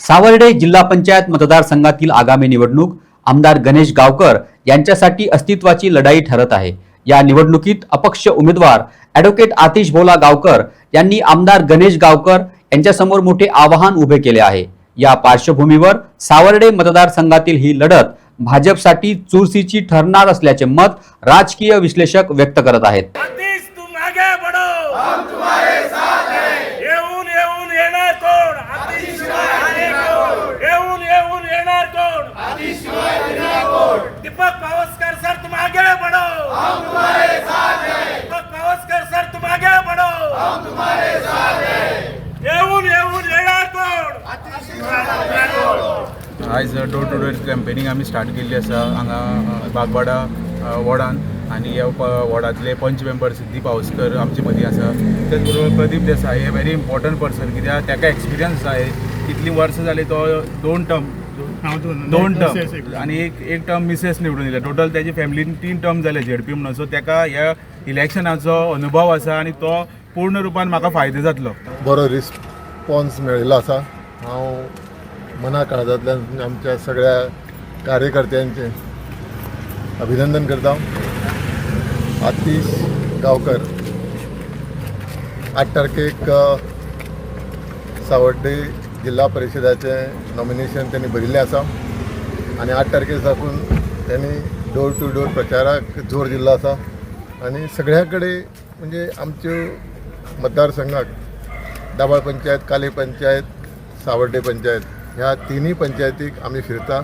सावर्डे जिल्हा पंचायत मतदारसंघातील आगामी निवडणूक आमदार गणेश गावकर यांच्यासाठी अस्तित्वाची लढाई ठरत आहे। या निवडणुकीत अपक्ष उमेदवार ॲडव्होकेट आतिश भोला गावकर यांनी आमदार गणेश गावकर यांच्यासमोर मोठे आव्हान उभे केले आहे। या पार्श्वभूमीवर सावर्डे मतदारसंघातील ही लढत भाजपसाठी चुरशीची ठरणार असल्याचे मत राजकीय विश्लेषक व्यक्त करत आहेत। दीपक पावसकर सर तुम आगे बढ़ो, हम तुम्हारे साथ हैं। दीपक पावसकर सर तुम आगे बढ़ो, हम तुम्हारे साथ हैं। येऊन येणार कोण? आज डोर टू डोर कॅम्पेनिंग आम्ही स्टार्ट केल्ली आसा हांगा बागवाडा वॉर्डान आनी ह्या वॉर्डांतले पंच मेंबर सिद्धी पावसकर आमचे मदीं आसा। तेच बरोबर प्रदीप देसाई हे व्हेरी इम्पॉर्टंट पर्सन कित्याक ताका एक्सपिरियन्स आहे। कितली वर्सां जाली तो दोन टर्म आणि एक टर्म मिसेस निवडून दिला। टोटल त्याची फॅमिलीन 3 टर्म जाले झेडपी म्हणून। सो ताका ह्या इलेक्शनाचो अनुभव आसा आणि तो पूर्ण रुपान म्हाका फायदो जातलो। बरो रिस्पॉन्स मेळिल्लो आसा। हांव मना काळजांतल्यान आमच्या सगळ्या कार्यकर्त्यांचे अभिनंदन करता। आतिश गावकर 8 तारखेक सावर्डे जिल्हा परिषदाचें नॉमिनेशन त्यांनी भरिल्लें आसा आनी 8 तारखे साकून त्यांनी डोर टू डोर प्रचाराक जोर दिल्लो आसा आनी सगळ्या कडेन म्हणजे आमच्यो मतदारसंघाक दाबाळ पंचायत, काली पंचायत, सावर्डे पंचायत ह्या तिनूय पंचायतीक आमी फिरता।